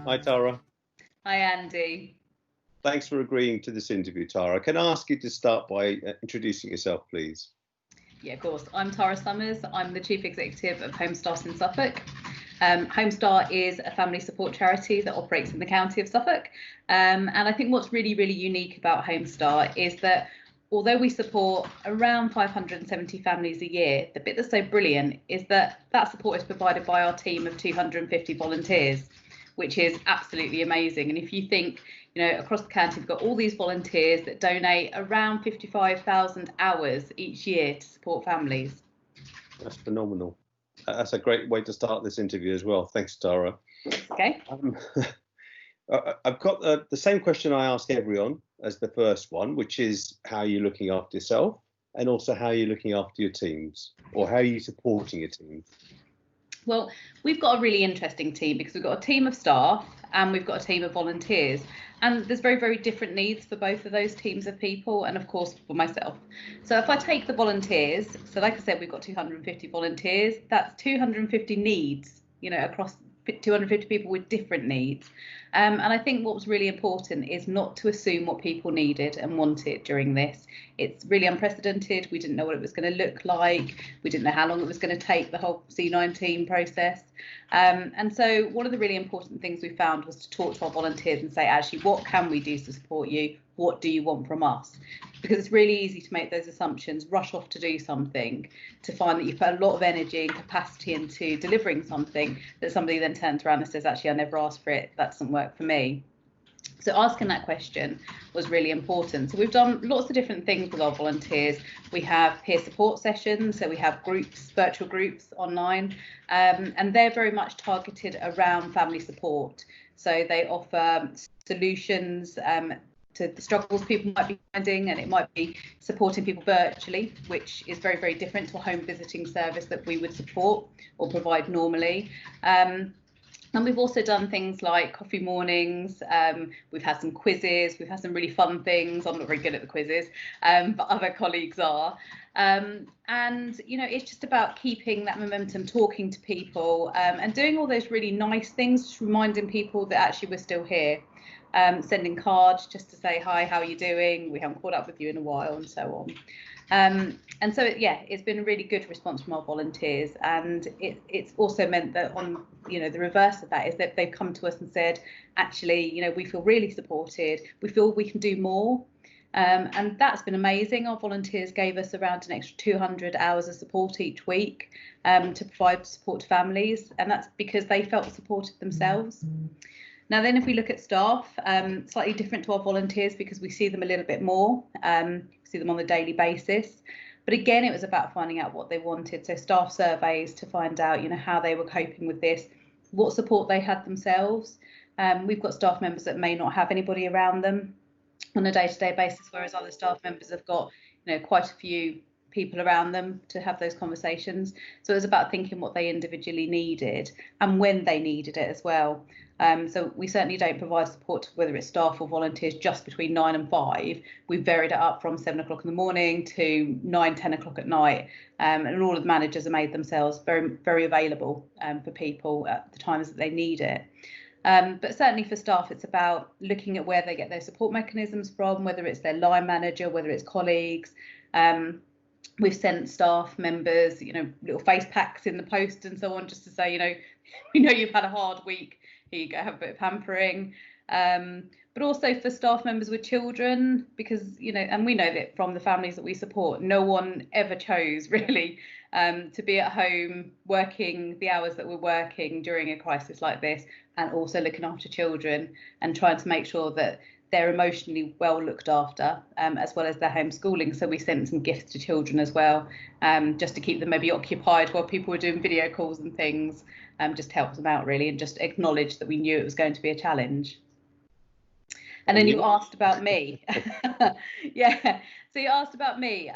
Hi, Tara. Hi, Andy. Thanks for agreeing to this interview, Tara. Can I ask you to start by introducing yourself, please? Yeah, of course. I'm Tara Summers. I'm the Chief Executive of Homestart in Suffolk. Homestart is a family support charity that operates in the county of Suffolk. And I think what's really, really unique about Homestart is that although we support around 570 families a year, the bit that's so brilliant is that that support is provided by our team of 250 volunteers, which is absolutely amazing. And if you think, across the county, we've got all these volunteers that donate around 55,000 hours each year to support families. That's phenomenal. That's a great way to start this interview as well. Thanks, Tara. Okay. I've got the same question I ask everyone as the first one, which is how you're looking after yourself and also how you're looking after your teams, or how are you supporting your team? Well, we've got a really interesting team because we've got a team of staff and we've got a team of volunteers. And there's very, very different needs for both of those teams of people, and of course for myself. So if I take the volunteers, so like I said, we've got 250 volunteers, that's 250 needs, across 250 people with different needs. And I think what was really important is not to assume what people needed and wanted during this. It's really unprecedented. We didn't know what it was going to look like. We didn't know how long it was going to take, the whole C19 process. And so one of the really important things we found was to talk to our volunteers and say, actually, what can we do to support you? What do you want from us? Because it's really easy to make those assumptions, rush off to do something, to find that you put a lot of energy and capacity into delivering something that somebody then turns around and says, actually, I never asked for it. That doesn't work for me. So asking that question was really important. So we've done lots of different things with our volunteers. We have peer support sessions, so we have groups, virtual groups online, and they're very much targeted around family support. So they offer solutions to the struggles people might be finding, and it might be supporting people virtually, which is very, very different to a home visiting service that we would support or provide normally. And we've also done things like coffee mornings. We've had some quizzes. We've had some really fun things. I'm not very good at the quizzes, but other colleagues are. And, it's just about keeping that momentum, talking to people, and doing all those really nice things, just reminding people that actually we're still here. Sending cards just to say, hi, how are you doing? We haven't caught up with you in a while, and so on. And so, it's been a really good response from our volunteers. And it's also meant that on, the reverse of that is that they've come to us and said, actually, we feel really supported. We feel we can do more. And that's been amazing. Our volunteers gave us around an extra 200 hours of support each week to provide support to families. And that's because they felt supported themselves. Now, then, if we look at staff, slightly different to our volunteers because we see them a little bit more, see them on a daily basis. But again, it was about finding out what they wanted. So staff surveys to find out, how they were coping with this, what support they had themselves. We've got staff members that may not have anybody around them on a day-to-day basis, whereas other staff members have got, quite a few people around them to have those conversations. So it was about thinking what they individually needed and when they needed it as well. So we certainly don't provide support, whether it's staff or volunteers, just between 9 and 5. We've varied it up from 7 o'clock in the morning to 9, 10 o'clock at night. And all of the managers have made themselves very, very available for people at the times that they need it. But certainly for staff, it's about looking at where they get their support mechanisms from, whether it's their line manager, whether it's colleagues. We've sent staff members, little face packs in the post and so on, just to say, we know you've had a hard week. Here you go, have a bit of pampering. But also for staff members with children, because, and we know that from the families that we support, no one ever chose really to be at home working the hours that we're working during a crisis like this, and also looking after children and trying to make sure that they're emotionally well looked after, as well as their homeschooling. So we sent some gifts to children as well, just to keep them maybe occupied while people were doing video calls and things, just to help them out really, and just acknowledge that we knew it was going to be a challenge. And then you asked about me. Yeah, so you asked about me.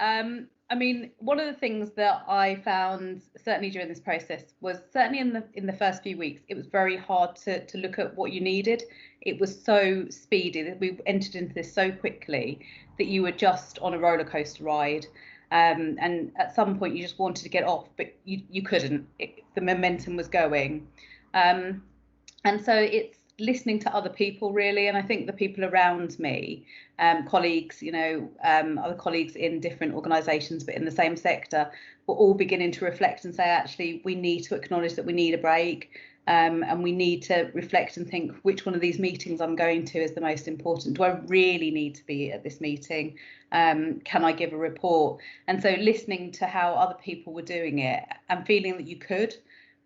I mean, one of the things that I found certainly during this process was certainly in the first few weeks, it was very hard to look at what you needed. It was so speedy that we entered into this so quickly that you were just on a roller coaster ride. And at some point you just wanted to get off, but you couldn't. The momentum was going. And so listening to other people really, and I think the people around me, colleagues, other colleagues in different organisations but in the same sector, were all beginning to reflect and say, actually, we need to acknowledge that we need a break, and we need to reflect and think which one of these meetings I'm going to is the most important. Do I really need to be at this meeting? Can I give a report? And so listening to how other people were doing it and feeling that you could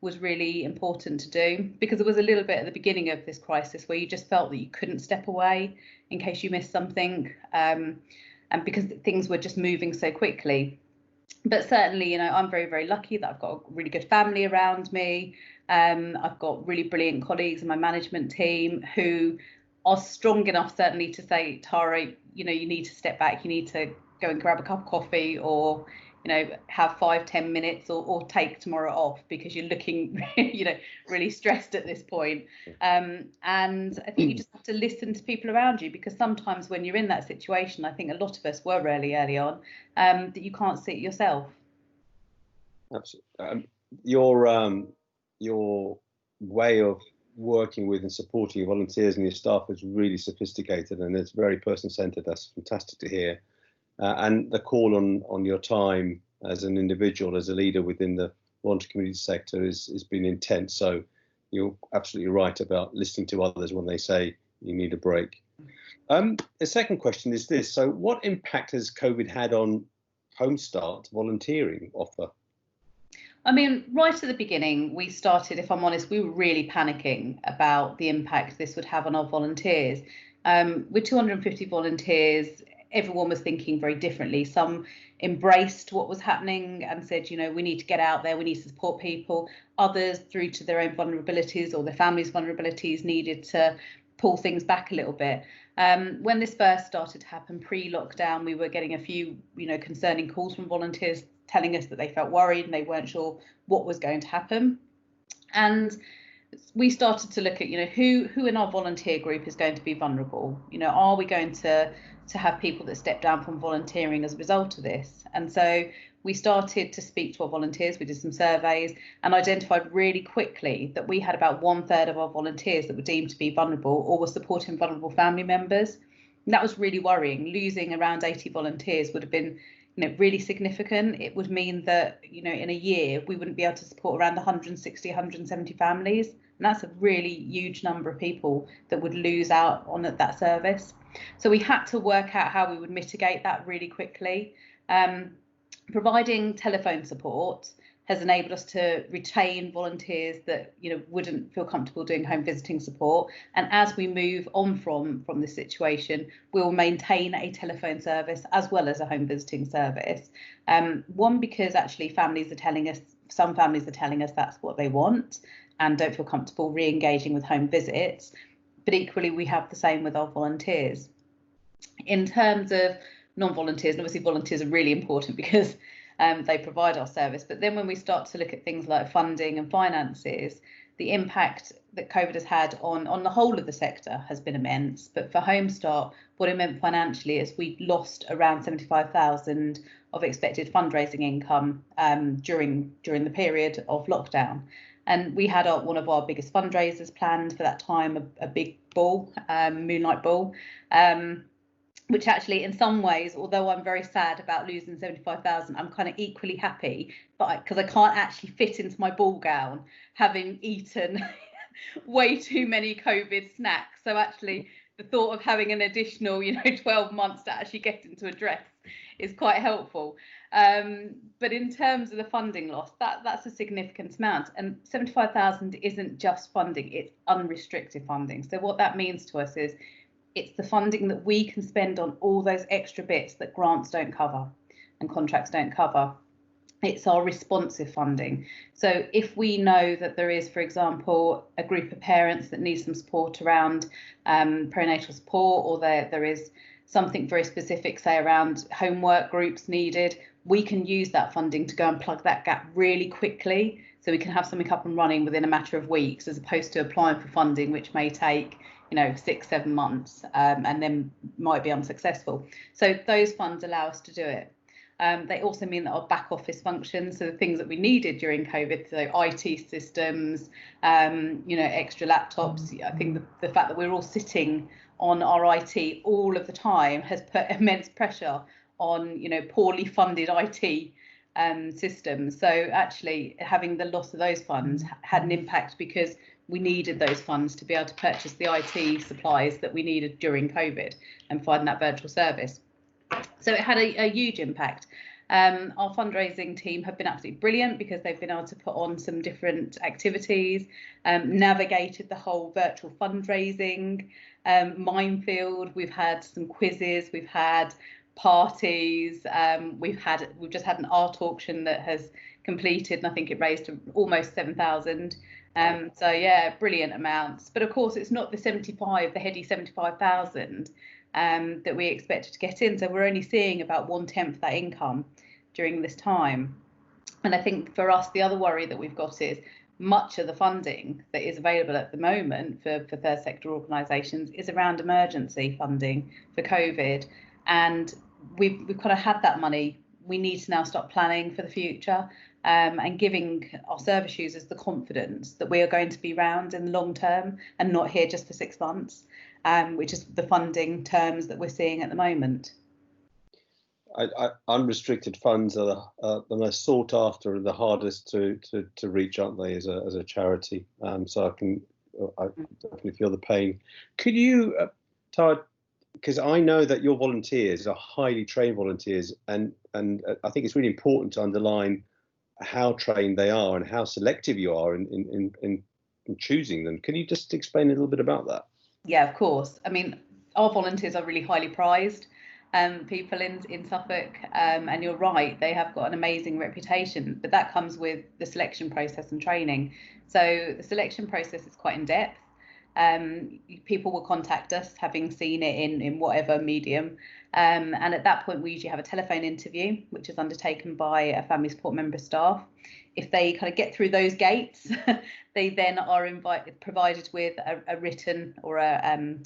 was really important to do, because there was a little bit at the beginning of this crisis where you just felt that you couldn't step away in case you missed something, and because things were just moving so quickly. But certainly, I'm very, very lucky that I've got a really good family around me. I've got really brilliant colleagues in my management team who are strong enough certainly to say, Tara, you need to step back, you need to go and grab a cup of coffee, or have 5-10 minutes, or take tomorrow off because you're looking really stressed at this point. And I think you just have to listen to people around you, because sometimes when you're in that situation, I think a lot of us were really early on, that you can't see it yourself. Absolutely. Your way of working with and supporting your volunteers and your staff is really sophisticated, and it's very person-centered. That's fantastic to hear. And the call on your time as an individual, as a leader within the voluntary community sector has been intense. So you're absolutely right about listening to others when they say you need a break. The second question is this. So what impact has COVID had on Homestart volunteering offer? I mean, right at the beginning, we started, if I'm honest, we were really panicking about the impact this would have on our volunteers. With 250 volunteers, everyone was thinking very differently. Some embraced what was happening and said, we need to get out there, we need to support people. Others, through to their own vulnerabilities or their families' vulnerabilities, needed to pull things back a little bit. When this first started to happen pre-lockdown, we were getting a few, concerning calls from volunteers telling us that they felt worried and they weren't sure what was going to happen. And we started to look at, who in our volunteer group is going to be vulnerable? Are we going to have people that step down from volunteering as a result of this? And so we started to speak to our volunteers. We did some surveys and identified really quickly that we had about 1/3 of our volunteers that were deemed to be vulnerable or were supporting vulnerable family members. And that was really worrying. Losing around 80 volunteers would have been really significant. It would mean that, in a year, we wouldn't be able to support around 160, 170 families. And that's a really huge number of people that would lose out on that service. So we had to work out how we would mitigate that really quickly. Providing telephone support has enabled us to retain volunteers that wouldn't feel comfortable doing home visiting support. And as we move on from this situation, we'll maintain a telephone service as well as a home visiting service. One, because actually some families are telling us that's what they want and don't feel comfortable re-engaging with home visits. But equally, we have the same with our volunteers. In terms of non-volunteers, and obviously volunteers are really important because they provide our service. But then when we start to look at things like funding and finances, the impact that COVID has had on the whole of the sector has been immense. But for Homestart, what it meant financially is we lost around 75,000 of expected fundraising income during the period of lockdown. And we had one of our biggest fundraisers planned for that time, a big ball, moonlight ball, which actually in some ways, although I'm very sad about losing 75,000, I'm kind of equally happy, but because I can't actually fit into my ball gown, having eaten way too many COVID snacks. So actually the thought of having an additional, 12 months to actually get into a dress is quite helpful. But in terms of the funding loss, that's a significant amount. And 75,000 isn't just funding, it's unrestricted funding. So what that means to us is it's the funding that we can spend on all those extra bits that grants don't cover and contracts don't cover. It's our responsive funding. So if we know that there is, for example, a group of parents that need some support around perinatal support, or there is something very specific, say around homework groups needed, we can use that funding to go and plug that gap really quickly. So we can have something up and running within a matter of weeks, as opposed to applying for funding, which may take 6-7 months and then might be unsuccessful. So those funds allow us to do it. They also mean that our back office functions, so the things that we needed during COVID, so IT systems, extra laptops. I think the fact that we're all sitting on our IT all of the time has put immense pressure on, poorly funded IT systems. So actually having the loss of those funds had an impact, because we needed those funds to be able to purchase the IT supplies that we needed during COVID and find that virtual service. So it had a huge impact. Our fundraising team have been absolutely brilliant, because they've been able to put on some different activities, navigated the whole virtual fundraising minefield. We've had some quizzes, we've had parties, we've just had an art auction that has completed, and I think it raised almost 7,000. So yeah, brilliant amounts. But of course, it's not the heady 75,000 that we expected to get in. So we're only seeing about 1/10 that income during this time. And I think for us, the other worry that we've got is much of the funding that is available at the moment for third sector organisations is around emergency funding for COVID. And we've kind of had that money. We need to now start planning for the future, and giving our service users the confidence that we are going to be around in the long term and not here just for 6 months, which is the funding terms that we're seeing at the moment. Unrestricted funds are the most sought after and the hardest to reach, aren't they, as a charity? So I definitely feel the pain. Could you, Tara, because I know that your volunteers are highly trained volunteers, and I think it's really important to underline how trained they are and how selective you are in choosing them. Can you just explain a little bit about that? Yeah, of course. I mean, our volunteers are really highly prized people in Suffolk, and you're right, they have got an amazing reputation, but that comes with the selection process and training. So the selection process is quite in depth. People will contact us having seen it in whatever medium, and at that point we usually have a telephone interview, which is undertaken by a family support member of staff. If they kind of get through those gates, they then are provided with a written or an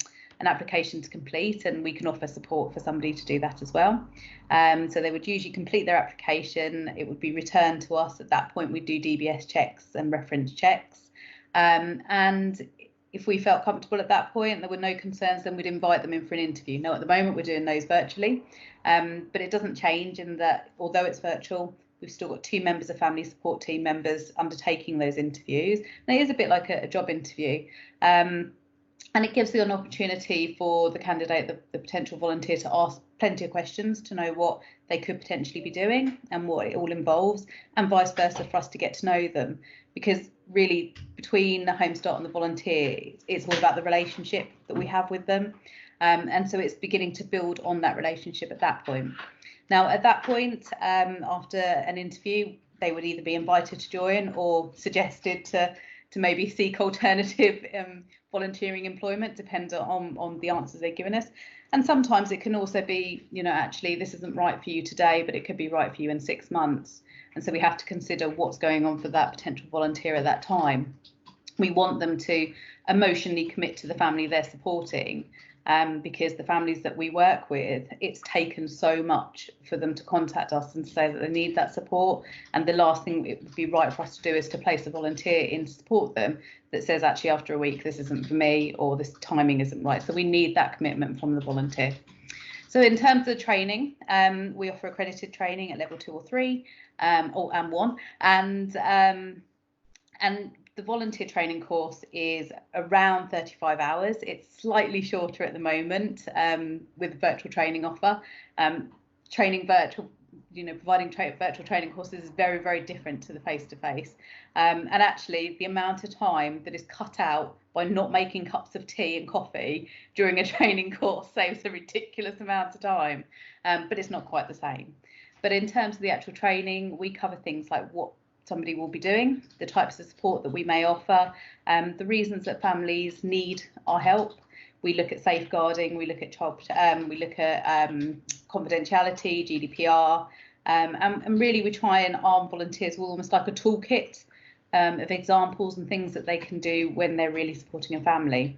application to complete, and we can offer support for somebody to do that as well. So they would usually complete their application, it would be returned to us. At that point we do DBS checks and reference checks, and if we felt comfortable at that point, there were no concerns, then we'd invite them in for an interview. Now, at the moment, we're doing those virtually, but it doesn't change in that, although it's virtual, we've still got 2 members of family support team members undertaking those interviews. And it is a bit like a job interview. And it gives you an opportunity for the candidate, the potential volunteer, to ask plenty of questions to know what they could potentially be doing and what it all involves, and vice versa for us to get to know them. Because really, between the Homestart and the volunteer, it's all about the relationship that we have with them. And so it's beginning to build on that relationship at that point. Now, at that point, after an interview, they would either be invited to join or suggested to maybe seek alternative volunteering employment, depending on the answers they've given us. And sometimes it can also be, actually, this isn't right for you today, but it could be right for you in 6 months. And so we have to consider what's going on for that potential volunteer at that time. We want them to emotionally commit to the family they're supporting, because the families that we work with, it's taken so much for them to contact us and say that they need that support. And the last thing it would be right for us to do is to place a volunteer in to support them that says, actually, after a week, this isn't for me, or this timing isn't right. So we need that commitment from the volunteer. So in terms of training, we offer accredited training at level 2 or 3, and 1, and the volunteer training course is around 35 hours. It's slightly shorter at the moment with virtual training offer. Providing virtual training courses is very, very different to the face-to-face. And actually, the amount of time that is cut out by not making cups of tea and coffee during a training course saves a ridiculous amount of time, but it's not quite the same. But in terms of the actual training, we cover things like what somebody will be doing, the types of support that we may offer, the reasons that families need our help. We look at safeguarding, we look at we look at confidentiality, GDPR, and really we try and arm volunteers with almost like a toolkit of examples and things that they can do when they're really supporting a family.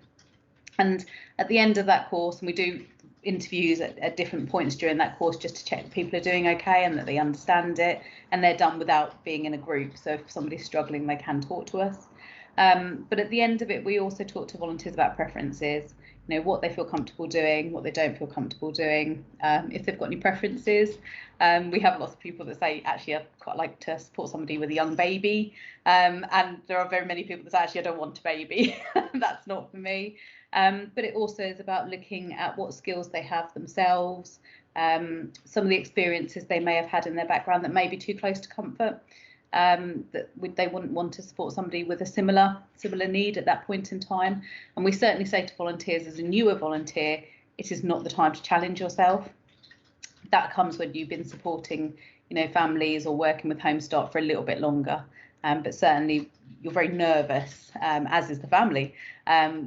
And at the end of that course, and we do interviews at different points during that course just to check that people are doing okay and that they understand it, and they're done without being in a group. So if somebody's struggling, they can talk to us. But at the end of it, we also talk to volunteers about preferences, what they feel comfortable doing, what they don't feel comfortable doing, if they've got any preferences. We have lots of people that say, actually, I'd quite like to support somebody with a young baby. And there are very many people that say, actually, I don't want a baby. That's not for me. But it also is about looking at what skills they have themselves, some of the experiences they may have had in their background that may be too close to comfort. That they wouldn't want to support somebody with a similar need at that point in time. And we certainly say to volunteers, as a newer volunteer, it is not the time to challenge yourself. That comes when you've been supporting, families or working with Homestart for a little bit longer. But certainly you're very nervous, as is the family,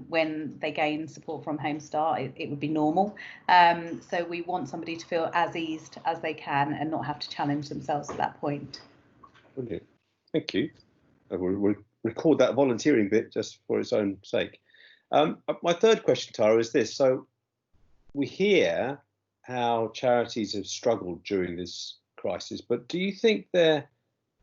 when they gain support from Homestart. It would be normal. So we want somebody to feel as eased as they can and not have to challenge themselves at that point. Brilliant. Thank you. We'll record that volunteering bit just for its own sake. My third question, Tara, is this. So we hear how charities have struggled during this crisis, but do you think there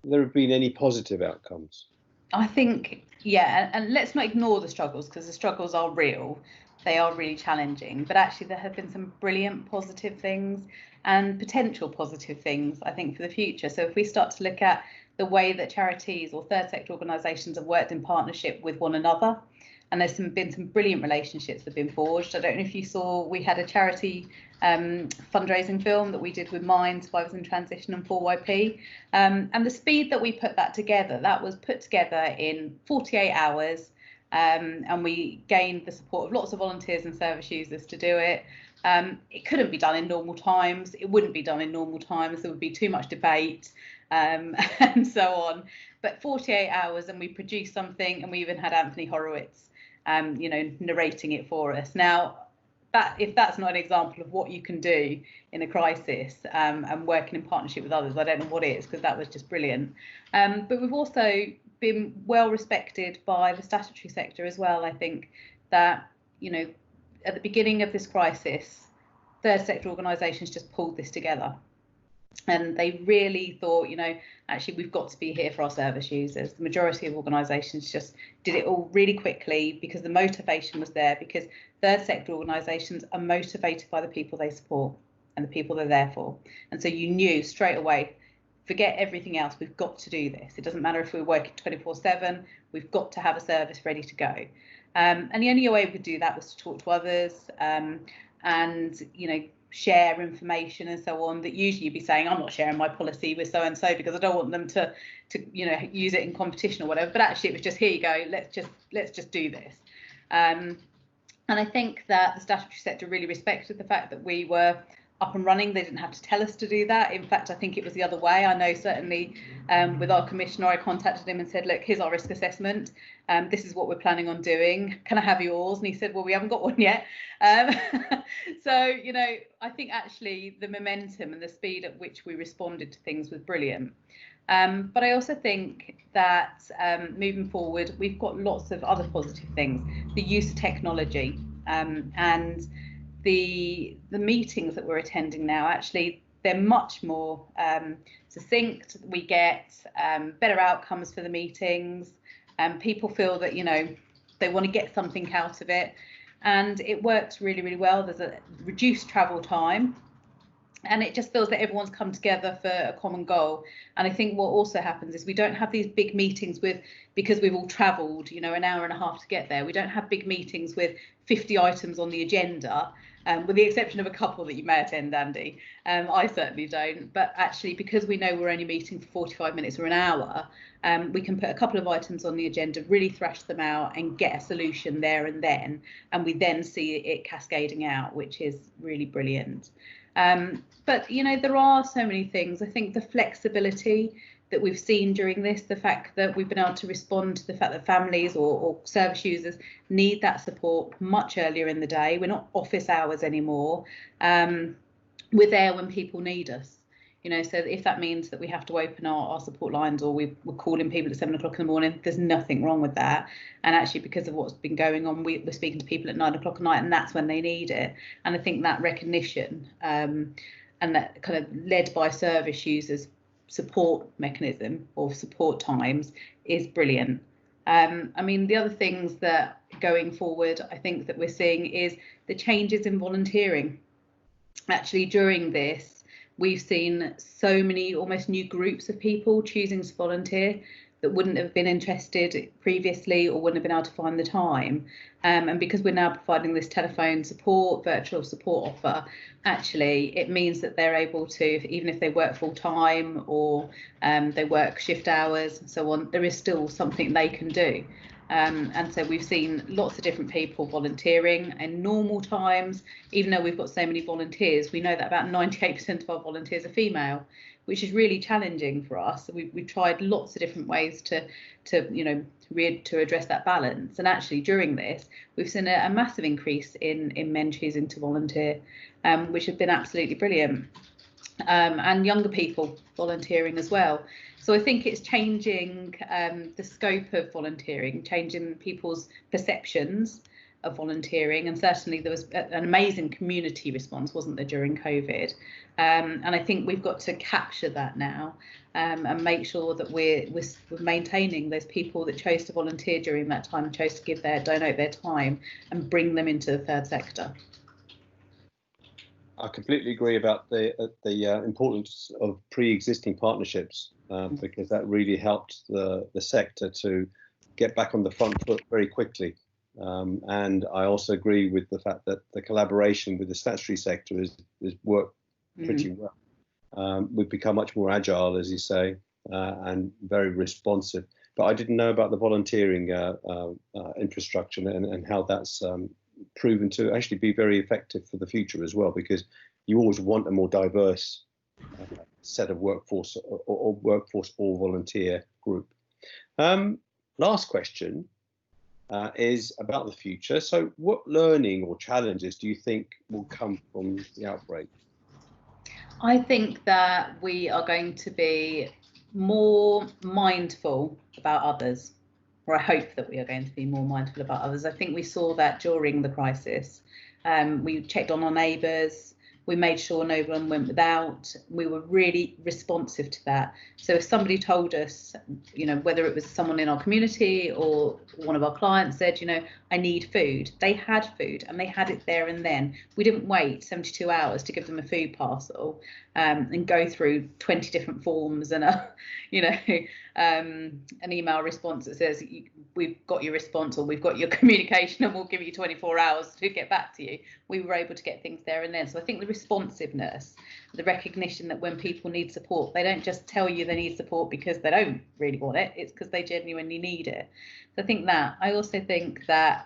have been any positive outcomes? I think, yeah, and let's not ignore the struggles, because the struggles are real. They are really challenging, but actually there have been some brilliant positive things and potential positive things, I think, for the future. So if we start to look at the way that charities or third sector organisations have worked in partnership with one another, and there's been some brilliant relationships that have been forged. I don't know if you saw, we had a charity fundraising film that we did with Mind, Survivors in Transition and 4YP. And the speed that we put that together, that was put together in 48 hours. And we gained the support of lots of volunteers and service users to do it. It couldn't be done in normal times. It wouldn't be done in normal times. There would be too much debate and so on. But 48 hours, and we produced something, and we even had Anthony Horowitz, narrating it for us. Now, if that's not an example of what you can do in a crisis and working in partnership with others, I don't know what is, because that was just brilliant. But we've also been well respected by the statutory sector as well. I think that, at the beginning of this crisis, third sector organisations just pulled this together. And they really thought, actually, we've got to be here for our service users. The majority of organisations just did it all really quickly because the motivation was there, because third sector organisations are motivated by the people they support and the people they're there for. And so you knew straight away, forget everything else, we've got to do this. It doesn't matter if we're working 24/7, we've got to have a service ready to go. And the only way we could do that was to talk to others and, share information and so on, that usually you'd be saying, I'm not sharing my policy with so and so because I don't want them to use it in competition or whatever. But actually it was just, here you go, let's just do this. And I think that the statutory sector really respected the fact that we were up and running. They didn't have to tell us to do that. In fact, I think it was the other way. I know certainly with our commissioner, I contacted him and said, look, here's our risk assessment. This is what we're planning on doing. Can I have yours? And he said, well, we haven't got one yet. So, I think actually the momentum and the speed at which we responded to things was brilliant. But I also think that moving forward, we've got lots of other positive things. The use of technology and the meetings that we're attending now, actually, they're much more succinct. We get better outcomes for the meetings, and people feel that, they want to get something out of it. And it works really, really well. There's a reduced travel time. And it just feels that everyone's come together for a common goal. And I think what also happens is we don't have these big meetings because we've all travelled, an hour and a half to get there. We don't have big meetings with 50 items on the agenda, with the exception of a couple that you may attend, Andy. I certainly don't. But actually, because we know we're only meeting for 45 minutes or an hour, we can put a couple of items on the agenda, really thrash them out and get a solution there and then. And we then see it cascading out, which is really brilliant. But, there are so many things. I think the flexibility that we've seen during this, the fact that we've been able to respond to the fact that families or service users need that support much earlier in the day. We're not office hours anymore. We're there when people need us. You know, so if that means that we have to open our support lines, or we're calling people at 7 o'clock in the morning, there's nothing wrong with that. And actually, because of what's been going on, we're speaking to people at 9 o'clock at night, and that's when they need it. And I think that recognition and that kind of led by service users support mechanism or support times is brilliant. I mean, the other things that going forward, I think that we're seeing is the changes in volunteering. Actually, during this, we've seen so many almost new groups of people choosing to volunteer that wouldn't have been interested previously or wouldn't have been able to find the time. And because we're now providing this telephone support, virtual support offer, actually it means that they're able to, even if they work full time or they work shift hours and so on, there is still something they can do. And so we've seen lots of different people volunteering in normal times. Even though we've got so many volunteers, we know that about 98% of our volunteers are female, which is really challenging for us. So we've tried lots of different ways to address that balance. And actually during this, we've seen a massive increase in men choosing to volunteer, which has been absolutely brilliant. And younger people volunteering as well. So I think it's changing the scope of volunteering, changing people's perceptions of volunteering. And certainly there was an amazing community response, wasn't there, during COVID? And I think we've got to capture that now and make sure that we're maintaining those people that chose to volunteer during that time, chose to donate their time and bring them into the third sector. I completely agree about the importance of pre-existing partnerships because that really helped the sector to get back on the front foot very quickly. And I also agree with the fact that the collaboration with the statutory sector has worked pretty well. We've become much more agile, as you say, and very responsive. But I didn't know about the volunteering infrastructure and how that's proven to actually be very effective for the future as well, because you always want a more diverse set of workforce or workforce or volunteer group. Last question is about the future. So what learning or challenges do you think will come from the outbreak? I think that we are going to be more mindful about others, or I hope that we are going to be more mindful about others. I think we saw that during the crisis. We checked on our neighbours. We made sure no one went without. We were really responsive to that. So if somebody told us, whether it was someone in our community or one of our clients said, I need food, they had food and they had it there and then. We didn't wait 72 hours to give them a food parcel and go through 20 different forms and an email response that says we've got your response or we've got your communication and we'll give you 24 hours to get back to you. We were able to get things there and then. So I think the responsiveness, the recognition that when people need support, they don't just tell you they need support because they don't really want it, it's because they genuinely need it. So I think that. I also think that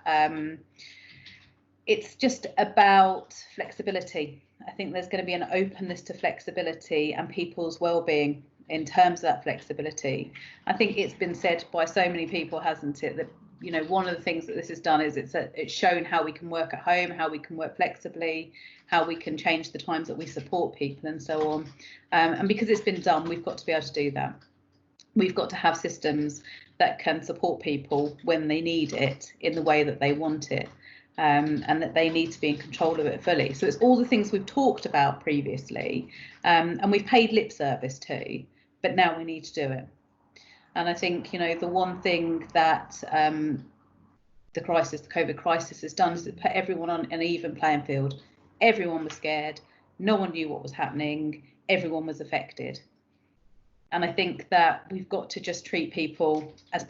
it's just about flexibility. I think there's going to be an openness to flexibility and people's well-being in terms of that flexibility. I think it's been said by so many people, hasn't it, that one of the things that this has done is it's shown how we can work at home, how we can work flexibly, how we can change the times that we support people and so on. And because it's been done, we've got to be able to do that. We've got to have systems that can support people when they need it in the way that they want it. And that they need to be in control of it fully. So it's all the things we've talked about previously, and we've paid lip service to, but now we need to do it. And I think, the one thing that the COVID crisis has done is it put everyone on an even playing field. Everyone was scared. No one knew what was happening. Everyone was affected. And I think that we've got to just treat people, as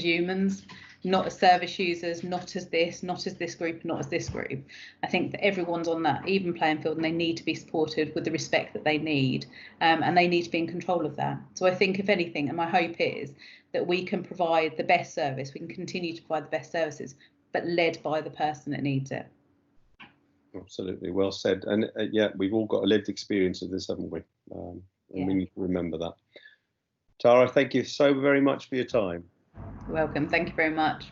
humans, not as service users, not as this group, not as this group. I think that everyone's on that even playing field and they need to be supported with the respect that they need, and they need to be in control of that. So I think, if anything, and my hope is that we can provide the best service, we can continue to provide the best services, but led by the person that needs it. Absolutely, well said. And we've all got a lived experience of this, haven't we? And we need to remember that. Tara, thank you so very much for your time. You're welcome. Thank you very much.